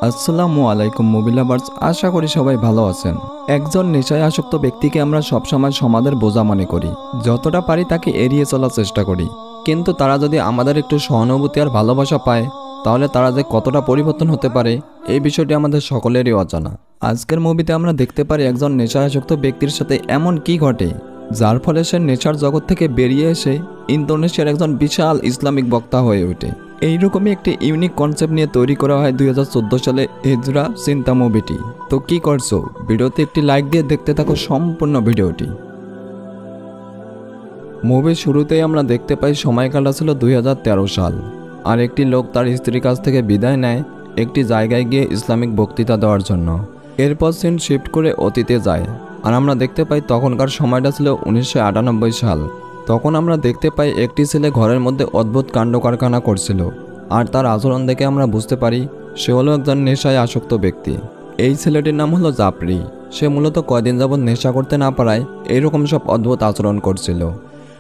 আসসালামু আলাইকুম movie lovers, আশা করি সবাই ভালো আছেন। একজন নেশায় আসক্ত ব্যক্তিকে আমরা সবসময় সমাজের বোঝা মনে করি, যতটা পারি তাকে এড়িয়ে চলার চেষ্টা করি। কিন্তু তারা যদি আমাদের একটু সহানুভূতি আর ভালোবাসা পায়, তাহলে তারা যে কতটা পরিবর্তন হতে পারে এই বিষয়টি আমাদের সকলেরই অজানা। আজকের মুভিতে আমরা দেখতে পারি একজন নেশায় আসক্ত ব্যক্তির সাথে এমন কি ঘটে, যার ফলে সে নেশার জগৎ থেকে বেরিয়ে এসে ইন্দোনেশিয়ার একজন বিশাল ইসলামিক বক্তা হয়ে ওঠে। এইরকমই একটি ইউনিক কনসেপ্ট নিয়ে তৈরি করা হয় 2014 সালে হিজরা চিন্তা মুভিটি। তো কি করছো, ভিডিওতে একটি লাইক দিয়ে দেখতে থাকো সম্পূর্ণ ভিডিওটি। মুভির শুরুতেই আমরা দেখতে পাই সময়কালটা ছিল 2013 সাল, আর একটি লোক তার স্ত্রীর কাছ থেকে বিদায় নেয় একটি জায়গায় গিয়ে ইসলামিক বক্তৃতা দেওয়ার জন্য। এরপর সিন শিফট করে অতীতে যায়, আর আমরা দেখতে পাই তখনকার সময়টা ছিল 1998 সাল। তখন আমরা দেখতে পাই একটি ছেলে ঘরের মধ্যে অদ্ভুত কাণ্ড কারখানা করছিল, আর তার আচরণ দেখে আমরা বুঝতে পারি সে হলো একজন নেশায় আসক্ত ব্যক্তি। এই ছেলেটির নাম হলো জাফরি। সে মূলত কয়দিন যাবৎ নেশা করতে না পারায় এইরকম সব অদ্ভুত আচরণ করছিল।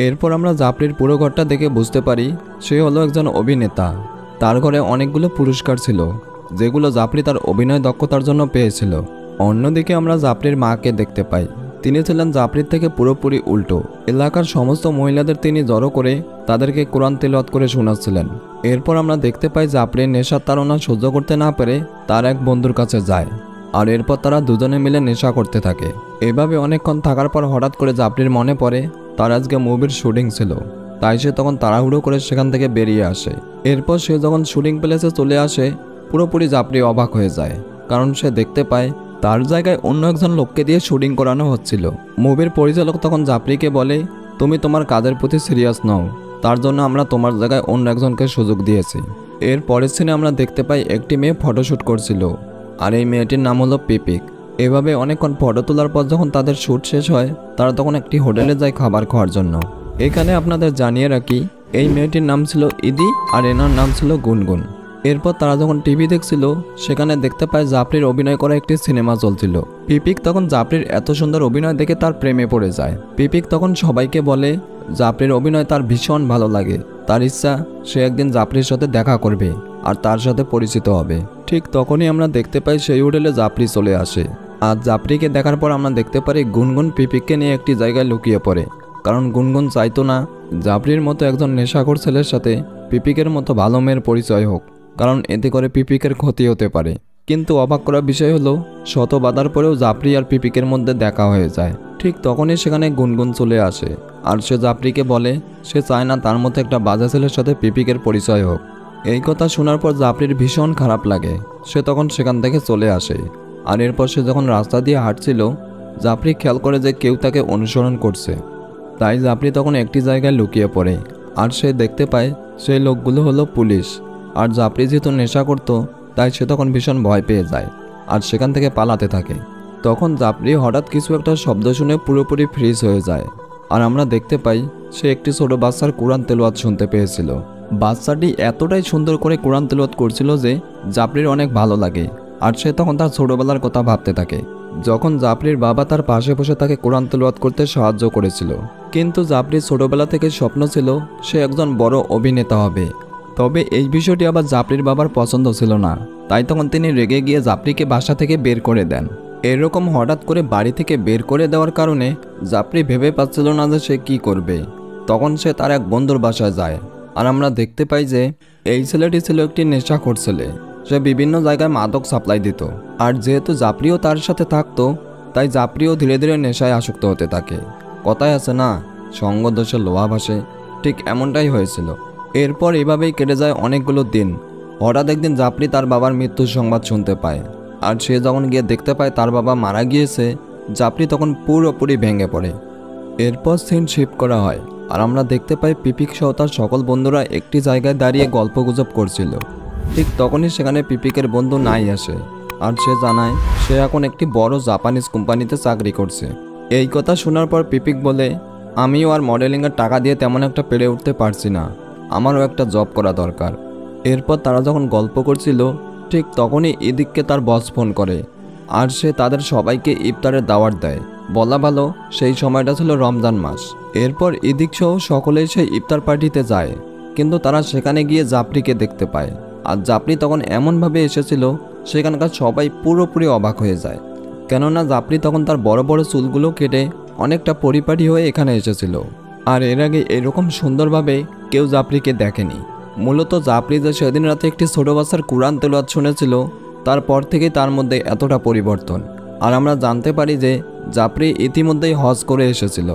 এরপর আমরা জাফরির পুরো ঘরটা দেখে বুঝতে পারি সে হলো একজন অভিনেতা। তার ঘরে অনেকগুলো পুরস্কার ছিল, যেগুলো জাফরি তার অভিনয় দক্ষতার জন্য পেয়েছিল। অন্যদিকে আমরা জাফরির মাকে দেখতে পাই। তিনি ছিলেন জাফরির থেকে পুরোপুরি উল্টো। এলাকার সমস্ত মহিলাদের তিনি জড়ো করে তাদেরকে কোরআন তেলাওয়াত করে শোনাচ্ছিলেন। এরপর আমরা দেখতে পাই জাফরির নেশার তাড়না সহ্য করতে না পেরে তার এক বন্ধুর কাছে যায়, আর এরপর তারা দুজনে মিলে নেশা করতে থাকে। এভাবে অনেকক্ষণ থাকার পর হঠাৎ করে জাফরির মনে পড়ে তার আজকে মুভির শুটিং ছিল, তাই সে তখন তাড়াহুড়ো করে সেখান থেকে বেরিয়ে আসে। এরপর সে যখন শুটিং প্লেসে চলে আসে, পুরোপুরি জাফরি অবাক হয়ে যায়, কারণ সে দেখতে পায় তার জায়গায় অন্য একজন লোককে দিয়ে শুটিং করানো হচ্ছিল। মুভির পরিচালক তখন জাফরিকে বলে, তুমি তোমার কাজের প্রতি সিরিয়াস নও, তার জন্য আমরা তোমার জায়গায় অন্য একজনকে সুযোগ দিয়েছি। এর পরের সিনে আমরা দেখতে পাই একটি মেয়ে ফটোশ্যুট করছিল, আর এই মেয়েটির নাম হলো পিপিক। এভাবে অনেকক্ষণ ফটো তোলার পর যখন তাদের শ্যুট শেষ হয়, তারা তখন একটি হোটেলে যায় খাবার খাওয়ার জন্য। এখানে আপনাদের জানিয়ে রাখি, এই মেয়েটির নাম ছিল ইদি, আর এনার নাম ছিল গুনগুন। এরপর তারা যখন টিভি দেখছিল, সেখানে দেখতে পায় জাফরির অভিনয় করা একটি সিনেমা চলছিল। পিপিক তখন জাফরির এত সুন্দর অভিনয় দেখে তার প্রেমে পড়ে যায়। পিপিক তখন সবাইকে বলে জাফরির অভিনয় তার ভীষণ ভালো লাগে, তার ইচ্ছা সে একদিন জাফরির সাথে দেখা করবে আর তার সাথে পরিচিত হবে। ঠিক তখনই আমরা দেখতে পাই সেই হোটেলে জাফরি চলে আসে, আর জাফরিকে দেখার পর আমরা দেখতে পারি গুনগুন পিপিককে নিয়ে একটি জায়গায় লুকিয়ে পড়ে, কারণ গুনগুন চাইতো না জাফরির মতো একজন নেশাখোর ছেলের সাথে পিপিকের মতো ভালো মেয়ের পরিচয় হোক, কারণ এতে করে পিপিকের ক্ষতি হতে পারে। কিন্তু অবাক করার বিষয় হলো, শত বাধার পরেও জাফরি আর পিপিকের মধ্যে দেখা হয়ে যায়। ঠিক তখনই সেখানে গুনগুন চলে আসে, আর সে জাফরিকে বলে সে চায় না তার মতো একটা বাজে ছেলের সাথে পিপিকের পরিচয় হোক। এই কথা শোনার পর জাফরির ভীষণ খারাপ লাগে। সে তখন সেখান থেকে চলে আসে, আর এরপর সে যখন রাস্তা দিয়ে হাঁটছিল, জাফরি খেয়াল করে যে কেউ তাকে অনুসরণ করছে। তাই জাফরি তখন একটি জায়গায় লুকিয়ে পড়ে, আর সে দেখতে পায় সেই লোকগুলো হলো পুলিশ। আর জাফরি যেহেতু নেশা করতো, তাই সে তখন ভীষণ ভয় পেয়ে যায় আর সেখান থেকে পালাতে থাকে। তখন জাফরি হঠাৎ কিছু একটা শব্দ শুনে পুরোপুরি ফ্রিজ হয়ে যায়, আর আমরা দেখতে পাই সে একটি ছোট বাচ্চার কোরআন তেলাওয়াত শুনতে পেয়েছিল। বাচ্চাটি এতটাই সুন্দর করে কোরআন তেলাওয়াত করছিল যে জাফরির অনেক ভালো লাগে, আর সে তখন তার ছোটবেলার কথা ভাবতে থাকে, যখন জাফরির বাবা তার পাশে বসে তাকে কোরআন তেলাওয়াত করতে সাহায্য করেছিল। কিন্তু জাফরির ছোটবেলা থেকে স্বপ্ন ছিল সে একজন বড় অভিনেতা হবে। তবে এই বিষয়টি আবার জাফরির বাবার পছন্দ ছিল না, তাই তখন তিনি রেগে গিয়ে জাফরিকে বাসা থেকে বের করে দেন। এরকম হঠাৎ করে বাড়ি থেকে বের করে দেওয়ার কারণে জাফরি ভেবে পাচ্ছিল না যে সে কি করবে। তখন সে তার এক বন্ধুর বাসায় যায়, আর আমরা দেখতে পাই যে এই ছেলেটি ছিল একটি নেশাখোর ছেলে। সে বিভিন্ন জায়গায় মাদক সাপ্লাই দিত, আর যেহেতু জাফরিও তার সাথে থাকতো, তাই জাফরিও ধীরে ধীরে নেশায় আসক্ত হতে থাকে। কথায় আছে না, সঙ্গ দোষে লোহা ভাসে, ঠিক এমনটাই হয়েছিল। এরপর এভাবেই কেটে যায় অনেকগুলো দিন। হঠাৎ একদিন জাফরি তার বাবার মৃত্যুর সংবাদ শুনতে পায়, আর সে যখন গিয়ে দেখতে পায় তার বাবা মারা গিয়েছে, জাফরি তখন পুরোপুরি ভেঙে পড়ে। এরপর সিন শিফট করা হয়, আর আমরা দেখতে পাই পিপিক সহ তার সকল বন্ধুরা একটি জায়গায় দাঁড়িয়ে গল্পগুজব করছিল। ঠিক তখনই সেখানে পিপিকের বন্ধু নাই আসে, আর সে জানায় সে এখন একটি বড় জাপানিজ কোম্পানিতে চাকরি করছে। এই কথা শোনার পর পিপিক বলে, আমিও আর মডেলিংয়ের টাকা দিয়ে তেমন একটা পেরে উঠতে পারছি না, আমারও একটা জব করা দরকার। এরপর তারা যখন গল্প করছিল, ঠিক তখনই ইদিককে তার বস ফোন করে, আর সে তাদের সবাইকে ইফতারের দাওয়াত দেয়। বলা ভালো সেই সময়টা ছিল রমজান মাস। এরপর ইদিক সহ সকলেই সেই ইফতার পার্টিতে যায়, কিন্তু তারা সেখানে গিয়ে জাফরিকে দেখতে পায়। আর জাফরি তখন এমনভাবে এসেছিল সেখানকার সবাই পুরোপুরি অবাক হয়ে যায়, কেননা জাফরি তখন তার বড় বড় চুলগুলো কেটে অনেকটা পরিপাটি হয়ে এখানে এসেছিল। আর এর আগে এরকম সুন্দরভাবে কেউ জাফরিকে দেখেনি। মূলত জাফরি যে সেদিন রাতে একটি ছোট বাচ্চার কুরআন তেলাওয়াত শুনেছিল, তারপর থেকেই তার মধ্যে এতটা পরিবর্তন। আর আমরা জানতে পারি যে জাফরি ইতিমধ্যেই হজ করে এসেছিল।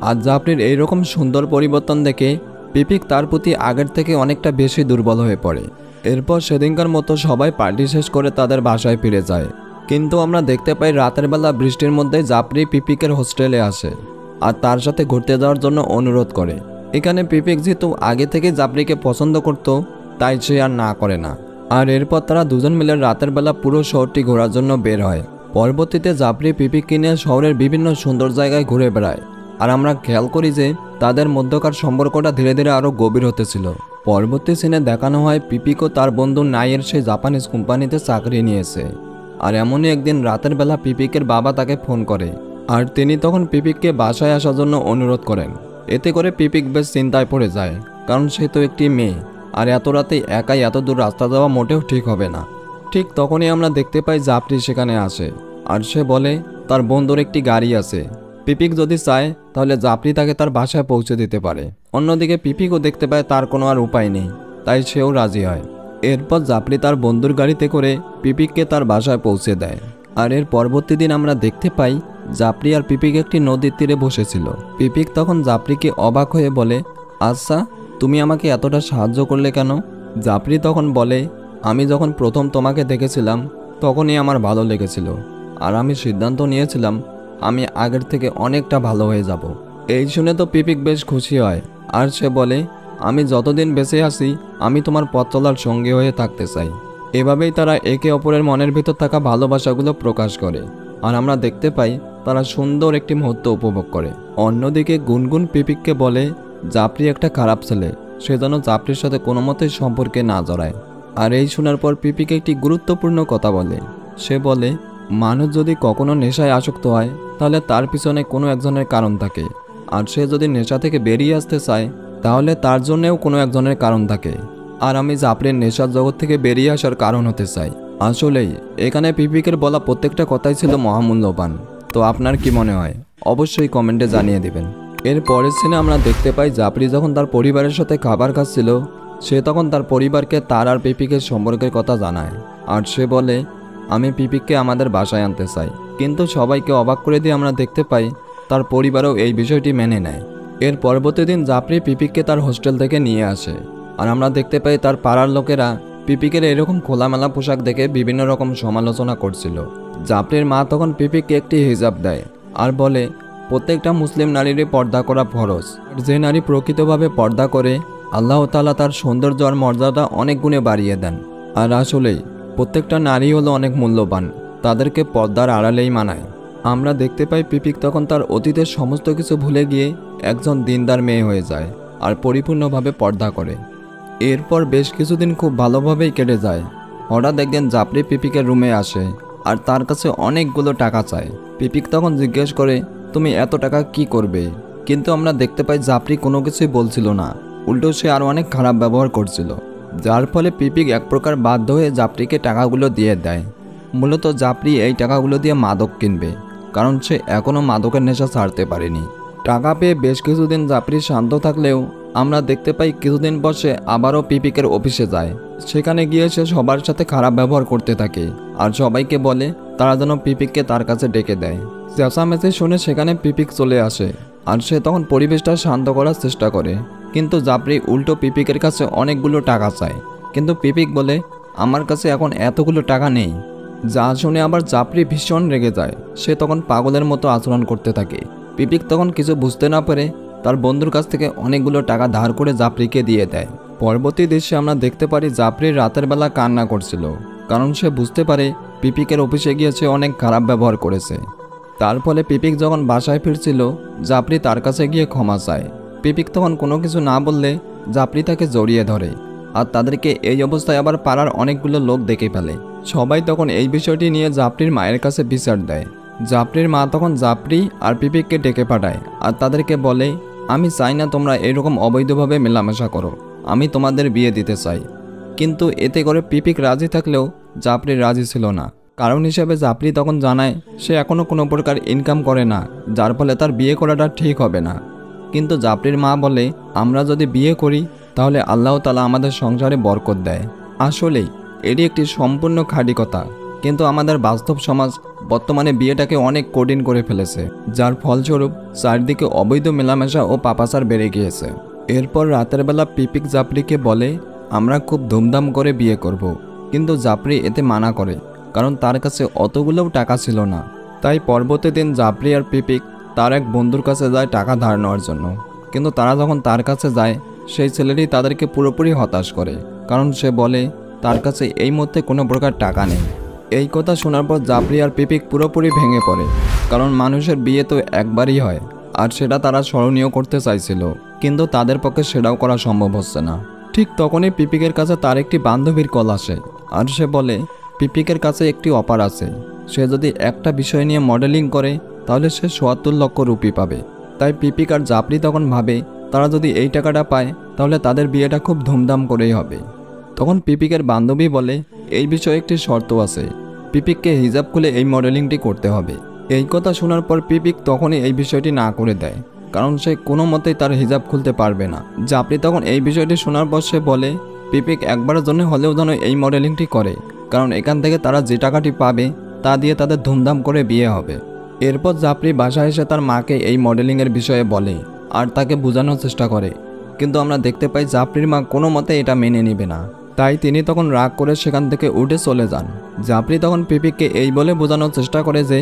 আর জাফরির এইরকম সুন্দর পরিবর্তন দেখে পিপিক তার প্রতি আগের থেকে অনেকটা বেশি দুর্বল হয়ে পড়ে। এরপর সেদিনকার মতো সবাই পার্টি শেষ করে তাদের বাসায় ফিরে যায়। কিন্তু আমরা দেখতে পাই রাতের বেলা বৃষ্টির মধ্যে জাফরি পিপিকের হোস্টেলে আসে আর তার সাথে ঘুরতে যাওয়ার জন্য অনুরোধ করে। এখানে পিপিক যেহেতু আগে থেকে জাফরিকে পছন্দ করত, তাই সে আর না করে না। আর এরপর তারা দুজন মিলে রাতের বেলা পুরো শহরটি ঘোরার জন্য বের হয়। পরবর্তীতে জাফরি পিপিককে নিয়ে শহরের বিভিন্ন সুন্দর জায়গায় ঘুরে বেড়ায়। আর আমরা খেয়াল করি যে তাদের মধ্যকার সম্পর্কটা ধীরে ধীরে আরও গভীর হতেছিল। পরবর্তী সিনে দেখানো হয় পিপিকও তার বন্ধু নাইয়ের সেই জাপানিজ কোম্পানিতে চাকরি নিয়েছে। আর এমনই একদিন রাতের বেলা পিপিকের বাবা তাকে ফোন করে, আর তিনি তখন পিপিককে বাসায় আসার জন্য অনুরোধ করেন। এতে করে পিপিক বেশ চিন্তায় পড়ে যায়, কারণ সে তো একটি মেয়ে, আর এত রাতে একাই এত দূর রাস্তা যাওয়া মোটেও ঠিক হবে না। ঠিক তখনই আমরা দেখতে পাই জাফরি সেখানে আসে, আর সে বলে তার বন্ধুর একটি গাড়ি আছে। পিপিক যদি চায় তাহলে জাফরি তাকে তার বাসায় পৌঁছে দিতে পারে। অন্যদিকে পিপিকও দেখতে পায় তার কোনো আর উপায় নেই, তাই সেও রাজি হয়। এরপর জাফরি তার বন্ধুর গাড়িতে করে পিপিককে তার বাসায় পৌঁছে দেয়। আর এর পরবর্তী দিন আমরা দেখতে পাই জাফরি আর পিপিক একটি নদীর তীরে বসেছিল। পিপিক তখন জাফরিকে অবাক হয়ে বলে, আচ্ছা তুমি আমাকে এতটা সাহায্য করলে কেন? জাফরি তখন বলে, আমি যখন প্রথম তোমাকে দেখেছিলাম তখনই আমার ভালো লেগেছিল, আর আমি সিদ্ধান্ত নিয়েছিলাম আমি আগের থেকে অনেকটা ভালো হয়ে যাব। এই শুনে তো পিপিক বেশ খুশি হয়, আর সে বলে, আমি যতদিন বেঁচে আছি আমি তোমার পথ চলার সঙ্গী হয়ে থাকতে চাই। এভাবেই তারা একে অপরের মনের ভিতর থাকা ভালোবাসাগুলো প্রকাশ করে, আর আমরা দেখতে পাই তারা সুন্দর একটি মুহূর্ত উপভোগ করে। অন্যদিকে গুনগুন পিপিককে বলে জাফরি একটা খারাপ ছেলে, সে যেন জাফরির সাথে কোনো মতেই সম্পর্কে না জড়ায়। আর এই শোনার পর পিপিক একটি গুরুত্বপূর্ণ কথা বলে। সে বলে, মানুষ যদি কখনো নেশায় আসক্ত হয় তাহলে তার পিছনে কোনো একজনের কারণ থাকে, আর সে যদি নেশা থেকে বেরিয়ে আসতে চায় তাহলে তার জন্যেও কোনো একজনের কারণ থাকে। আর আমি জাফরির নেশার জগৎ থেকে বেরিয়ে আসার কারণ হতে চাই। আসলেই এখানে পিপিকের বলা প্রত্যেকটা কথাই ছিল মহামূল্যবান। তো আপনার কি মনে হয় অবশ্যই কমেন্টে জানিয়ে দিবেন। এর পরের সিনে আমরা দেখতে পাই জাফরি যখন তার পরিবারের সাথে খাবার খাচ্ছিল, সে তখন তার পরিবারকে তার আর পিপিকের সম্পর্কের কথা জানায়। আর সে বলে, আমি পিপিককে আমাদের বাসায় আনতে চাই। কিন্তু সবাইকে অবাক করে দিয়ে আমরা দেখতে পাই তার পরিবারও এই বিষয়টি মেনে নেয়। এর পরবর্তী দিন জাফরি পিপিককে তার হোস্টেল থেকে নিয়ে আসে, আর আমরা দেখতে পাই তার পাড়ার লোকেরা পিপিকের এরকম খোলামেলা পোশাক দেখে বিভিন্ন রকম সমালোচনা করছিল। জাফরির মা তখন পিপিককে একটি হিজাব দেয় আর বলে, প্রত্যেকটা মুসলিম নারীরই পর্দা করা ফরজ। যে নারী প্রকৃতভাবে পর্দা করে আল্লাহ তাআলা তার সৌন্দর্য আর মর্যাদা অনেক গুণে বাড়িয়ে দেন। আর আসলেই প্রত্যেকটা নারী হলো অনেক মূল্যবান, তাদেরকে পর্দার আড়ালেই মানায়। আমরা দেখতে পাই পিপিক তখন তার অতীতের সমস্ত কিছু ভুলে গিয়ে একজন দিনদার মেয়ে হয়ে যায় আর পরিপূর্ণভাবে পর্দা করে। এরপর বেশ কিছুদিন খুব ভালোভাবেই কেটে যায়। হঠাৎ একদিন জাফরি পিপিকের রুমে আসে আর তার কাছে অনেকগুলো টাকা চায়। পিপিক তখন জিজ্ঞেস করে, তুমি এত টাকা কি করবে? কিন্তু আমরা দেখতে পাই জাফরি কোনো কিছুই বলছিল না, উল্টো সে আরও অনেক খারাপ ব্যবহার করছিল, যার ফলে পিপিক এক প্রকার বাধ্য হয়ে জাফরিকে টাকাগুলো দিয়ে দেয়। মূলত জাফরি এই টাকাগুলো দিয়ে মাদক কিনবে, কারণ সে এখনও মাদকের নেশা ছাড়তে পারেনি। টাকা পেয়ে বেশ কিছুদিন জাফরি শান্ত থাকলেও আমরা দেখতে পাই কিছুদিন পর সে আবারও পিপিকের অফিসে যায়। সেখানে গিয়ে সে সবার সাথে খারাপ ব্যবহার করতে থাকে আর সবাইকে বলে তারা যেন পিপিককে তার কাছে ডেকে দেয়। চেঁচামেচি শুনে সেখানে পিপিক চলে আসে আর সে তখন পরিবেশটা শান্ত করার চেষ্টা করে, কিন্তু জাফরি উল্টো পিপিকের কাছে অনেকগুলো টাকা চায়। কিন্তু পিপিক বলে, আমার কাছে এখন এতগুলো টাকা নেই। যা শুনে আবার জাফরি ভীষণ রেগে যায়। সে তখন পাগলের মতো আচরণ করতে থাকে। পিপিক তখন কিছু বুঝতে না পেরে তার বন্ধুর কাছ থেকে অনেকগুলো টাকা ধার করে জাফরিকে দিয়ে দেয়। পরবর্তী দৃশ্যে আমরা দেখতে পারি জাফরি রাতের বেলা কান্না করছিল, কারণ সে বুঝতে পারে পিপিকের অফিসে গিয়ে সে অনেক খারাপ ব্যবহার করেছে। তার ফলে পিপিক যখন বাসায় ফিরছিল জাফরি তার কাছে গিয়ে ক্ষমা চায়। পিপিক তখন কোনো কিছু না বললে জাফরি তাকে জড়িয়ে ধরে, আর তাদেরকে এই অবস্থায় আবার পাড়ার অনেকগুলো লোক দেখে ফেলে। সবাই তখন এই বিষয়টি নিয়ে জাফরির মায়ের কাছে বিচার দেয়, জাফরির মা তখন জাফরি আর পিপিককে ডেকে পাঠায় আর তাদেরকে বলে, আমি চাই না তোমরা এরকম অবৈধভাবে মেলামেশা করো, আমি তোমাদের বিয়ে দিতে চাই। কিন্তু এতে করে পিপিক রাজি থাকলেও জাফরি রাজি ছিল না। কারণ হিসেবে জাফরি তখন জানায় সে এখনও কোনো প্রকার ইনকাম করে না, যার ফলে তার বিয়ে করাটা ঠিক হবে না। কিন্তু জাফরির মা বলে, আমরা যদি বিয়ে করি তাহলে আল্লাহ তাআলা আমাদের সংসারে বরকত দেয়। আসলেই এটি একটি সম্পূর্ণ খাঁটি কথা, কিন্তু আমাদের বাস্তব সমাজ বর্তমানে বিয়েটাকে অনেক কঠিন করে ফেলেছে, যার ফলস্বরূপ চারদিকে অবৈধ মেলামেশা ও পাপাচার বেড়ে গিয়েছে। এরপর রাতের বেলা পিপিক জাফরিকে বলে, আমরা খুব ধুমধাম করে বিয়ে করব। কিন্তু জাফরি এতে মানা করে, কারণ তার কাছে অতগুলোও টাকা ছিল না। তাই পরবর্তী দিন জাফরি আর পিপিক তার এক বন্ধুর কাছে যায় টাকা ধার নেওয়ার জন্য। কিন্তু তারা যখন তার কাছে যায়, সেই ছেলেটি তাদেরকে পুরোপুরি হতাশ করে, কারণ সে বলে তার কাছে এই মুহূর্তে কোনো প্রকার টাকা নেই। এই কথা শোনার পর জাফরি আর পিপিক পুরোপুরি ভেঙে পড়ে, কারণ মানুষের বিয়ে তো একবারই হয়, আর সেটা তারা স্মরণীয় করতে চাইছিল, কিন্তু তাদের পক্ষে সেটাও করা সম্ভব হচ্ছে না। ঠিক তখনই পিপিকের কাছে তার একটি বান্ধবীর কল আসে, আর সে বলে পিপিকের কাছে একটি অফার আছে, সে যদি একটা বিষয় নিয়ে মডেলিং করে তাহলে সে ৭৪ লক্ষ রুপি পাবে। তাই পিপিক আর জাফরি তখন ভাবে তারা যদি এই টাকাটা পায় তাহলে তাদের বিয়েটা খুব ধুমধাম করেই হবে। তখন পিপিকের বান্ধবী বলে, এই বিষয়ে একটি শর্ত আছে, পিপিককে হিজাব খুলে এই মডেলিংটি করতে হবে। এই কথা শোনার পর পিপিক তখনই এই বিষয়টি না করে দেয়, কারণ সে কোনো মতেই তার হিজাব খুলতে পারবে না। জাফরি তখন এই বিষয়টি শোনার পর সে বলে, পিপিক একবারের জন্য হলেও যেন এই মডেলিংটি করে, কারণ এখান থেকে তারা যে টাকাটি পাবে তা দিয়ে তাদের ধুমধাম করে বিয়ে হবে। এরপর জাফরি বাসায় এসে তার মাকে এই মডেলিংয়ের বিষয়ে বলে আর তাকে বোঝানোর চেষ্টা করে, কিন্তু আমরা দেখতে পাই জাফরির মা কোনো মতে এটা মেনে নেবে না। তাই তিনি তখন রাগ করে সেখান থেকে উঠে চলে যান। জাফরি তখন পিপিককে এই বলে বোঝানোর চেষ্টা করে যে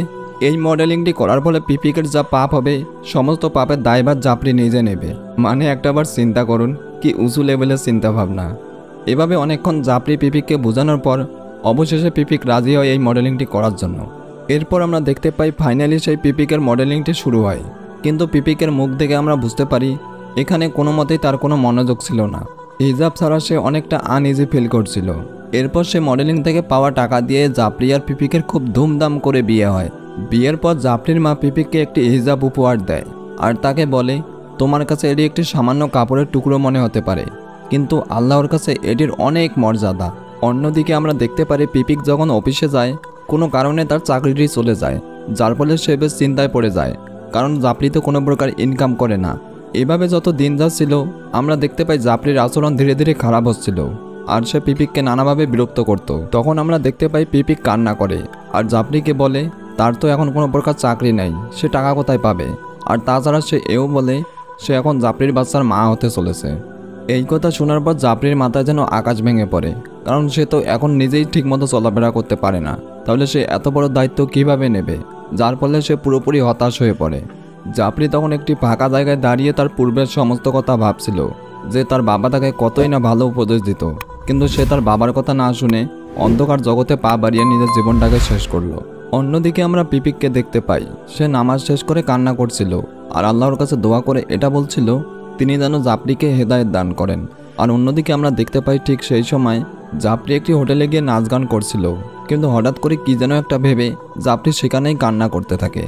এই মডেলিংটি করার ফলে পিপিকের যা পাপ হবে সমস্ত পাপের দায়ভার জাফরি নিজে নেবে। মানে একটাবার চিন্তা করুন, কি উঁচু লেভেলের চিন্তা ভাবনা। এভাবে অনেকক্ষণ জাফরি পিপিককে বোঝানোর পর অবশেষে পিপিক রাজি হয় এই মডেলিংটি করার জন্য। এরপর আমরা দেখতে পাই ফাইনালি সেই পিপিকের মডেলিংটি শুরু হয়, কিন্তু পিপিকের মুখ দেখে আমরা বুঝতে পারি এখানে কোনো মতেই তার কোনো মনোযোগ ছিল না। হিজাব ছাড়া সে অনেকটা আনইজি ফিল করছিল। এরপর সে মডেলিং থেকে পাওয়া টাকা দিয়ে জাফরি আর পিপিকের খুব ধুমধাম করে বিয়ে হয়। বিয়ের পর জাফরির মা পিপিককে একটি হিজাব উপহার দেয় আর তাকে বলে, তোমার কাছে এটি একটি সামান্য কাপড়ের টুকরো মনে হতে পারে, কিন্তু আল্লাহর কাছে এটির অনেক মর্যাদা। অন্যদিকে আমরা দেখতে পারি পিপিক যখন অফিসে যায় কোনো কারণে তার চাকরিটি চলে যায়, যার ফলে সে বেশ চিন্তায় পড়ে যায়, কারণ জাফরি তো কোনো প্রকার ইনকাম করে না। এভাবে যত দিন যাচ্ছিল আমরা দেখতে পাই জাফরির আচরণ ধীরে ধীরে খারাপ হচ্ছিল আর সে পিপিককে নানাভাবে বিরক্ত করত। তখন আমরা দেখতে পাই পিপিক কান্না করে আর জাফরিকে বলে তার তো এখন কোনো প্রকার চাকরি নেই, সে টাকা কোথায় পাবে। আর তাছাড়া সে এও বলে সে এখন জাফরির বাচ্চার মা হতে চলেছে। এই কথা শোনার পর জাফরির মাথায় যেন আকাশ ভেঙে পড়ে, কারণ সে তো এখন নিজেই ঠিকমতো চলাফেরা করতে পারে না, তাহলে সে এত বড় দায়িত্ব কিভাবে নেবে, যার ফলে সে পুরোপুরি হতাশ হয়ে পড়ে। জাফরি তখন একটি ফাঁকা জায়গায় দাঁড়িয়ে তার পূর্বের সমস্ত কথা ভাবছিল, যে তার বাবা তাকে কতই না ভালো উপদেশ দিত, কিন্তু সে তার বাবার কথা না শুনে অন্ধকার জগতে পা বাড়িয়ে নিজের জীবনটাকে শেষ করলো। অন্যদিকে আমরা পিপিককে দেখতে পাই সে নামাজ শেষ করে কান্না করছিল আর আল্লাহর কাছে দোয়া করে এটা বলছিল তিনি যেন জাফরিকে হেদায়েত দান করেন। আর অন্যদিকে আমরা দেখতে পাই ঠিক সেই সময় জাফরি একটি হোটেলে গিয়ে নাচ গান করছিল, কিন্তু হঠাৎ করে কি যেন একটা ভেবে জাফরি সেখানেই কান্না করতে থাকে।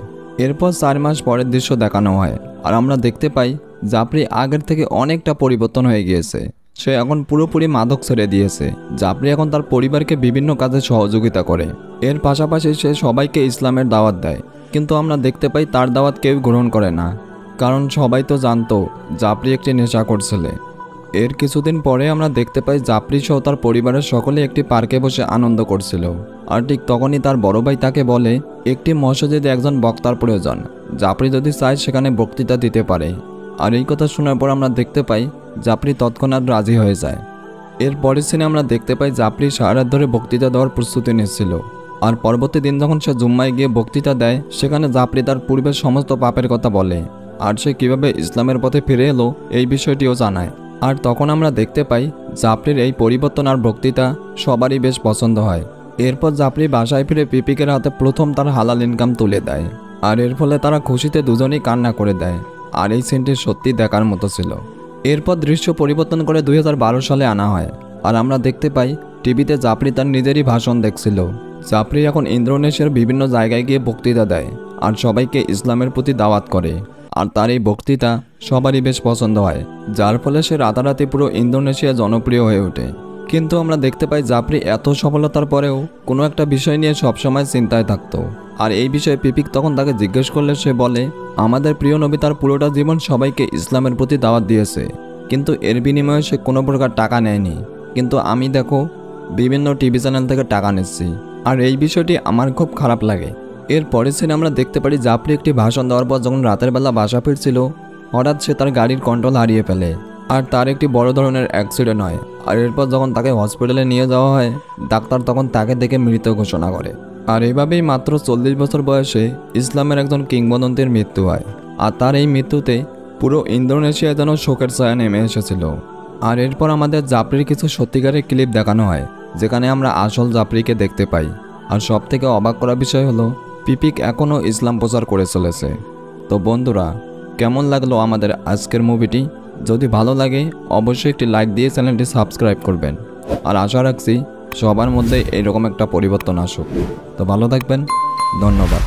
এরপর 4 মাস পরের দৃশ্য দেখানো হয় আর আমরা দেখতে পাই জাফরি আগের থেকে অনেকটা পরিবর্তন হয়ে গিয়েছে। সে এখন পুরোপুরি মাদক ছেড়ে দিয়েছে। জাফরি এখন তার পরিবারকে বিভিন্ন কাজে সহযোগিতা করে, এর পাশাপাশি সে সবাইকে ইসলামের দাওয়াত দেয়, কিন্তু আমরা দেখতে পাই তার দাওয়াত কেউ গ্রহণ করে না, কারণ সবাই তো জানতো জাফরি একটি নেশাখোর ছেলে। এর কিছুদিন পরে আমরা দেখতে পাই জাফরি সহ তার পরিবারের সকলে একটি পার্কে বসে আনন্দ করছিল, আর ঠিক তখনই তার বড় ভাই তাকে বলে একটি মসজিদে একজন বক্তার প্রয়োজন, জাফরি যদি চায় সেখানে বক্তৃতা দিতে পারে। আর এই কথা শোনার পর আমরা দেখতে পাই জাফরি তৎক্ষণাৎ রাজি হয়ে যায়। এর পরের সিনে আমরা দেখতে পাই জাফরি সারা রাত ধরে বক্তৃতা দেওয়ার প্রস্তুতি নিচ্ছিল, আর পরবর্তী দিন যখন সে জুম্মায় গিয়ে বক্তৃতা দেয় সেখানে জাফরি তার পূর্বের সমস্ত পাপের কথা বলে আর সে কীভাবে ইসলামের পথে ফিরে এলো এই বিষয়টিও জানায়। আর তখন আমরা দেখতে পাই জাফরির এই পরিবর্তন আর বক্তৃতা সবারই বেশ পছন্দ হয়। এরপর জাফরি বাসায় ফিরে পিপিকের হাতে প্রথম তার হালাল ইনকাম তুলে দেয়, আর এর ফলে তারা খুশিতে দুজনেই কান্না করে দেয়। আর এই সিনটি সত্যি দেখার মতো ছিল। এরপর দৃশ্য পরিবর্তন করে 2012 সালে আনা হয় আর আমরা দেখতে পাই টিভিতে জাফরি তার নিজেরই ভাষণ দেখছিল, জাফরি এখন ইন্দোনেশিয়ার বিভিন্ন জায়গায় গিয়ে বক্তৃতা দেয় আর সবাইকে ইসলামের প্রতি দাওয়াত করে। আর তার এই বক্তৃতা সবারই বেশ পছন্দ হয়, যার ফলে সে রাতারাতি পুরো ইন্দোনেশিয়া জনপ্রিয় হয়ে ওঠে। কিন্তু আমরা দেখতে পাই জাফরি এত সফলতার পরেও কোনো একটা বিষয় নিয়ে সবসময় চিন্তায় থাকতো। আর এই বিষয়ে পিপিক তখন তাকে জিজ্ঞেস করলে সে বলে, আমাদের প্রিয় নবী তার পুরোটা জীবন সবাইকে ইসলামের প্রতি দাওয়াত দিয়েছে, কিন্তু এর বিনিময়ে সে কোনো প্রকার টাকা নেয়নি। কিন্তু আমি দেখো বিভিন্ন টিভি চ্যানেল থেকে টাকা নিচ্ছি, আর এই বিষয়টি আমার খুব খারাপ লাগে। এর পরের সিনে আমরা দেখতে পারি জাফরি একটি ভাষণ দেওয়ার পর যখন রাতের বেলা বাসা ফিরছিল, হঠাৎ সে তার গাড়ির কন্ট্রোল হারিয়ে ফেলে আর তার একটি বড় ধরনের অ্যাক্সিডেন্ট হয়। আর এরপর যখন তাকে হসপিটালে নিয়ে যাওয়া হয়, ডাক্তার তখন তাকে দেখে মৃত ঘোষণা করে। আর এভাবেই মাত্র 40 বছর বয়সে ইসলামের একজন কিংবদন্তির মৃত্যু হয়। আর তার এই মৃত্যুতে পুরো ইন্দোনেশিয়ায় যেন শোকের ছায়া নেমে এসেছিল। আর এরপর আমাদের জাফরির কিছু সত্যিকারের ক্লিপ দেখানো হয়, যেখানে আমরা আসল জাফরিকে দেখতে পাই। আর সবথেকে অবাক করা বিষয় হলো পিপিক এখনও ইসলাম প্রচার করে চলেছে। তো বন্ধুরা, কেমন লাগলো আমাদের আজকের মুভিটি? যদি ভালো লাগে অবশ্যই একটি লাইক দিয়ে চ্যানেলটি সাবস্ক্রাইব করবেন। আর আশা রাখছি সবার মধ্যে এরকম একটা পরিবর্তন আসুক। তো ভালো থাকবেন, ধন্যবাদ।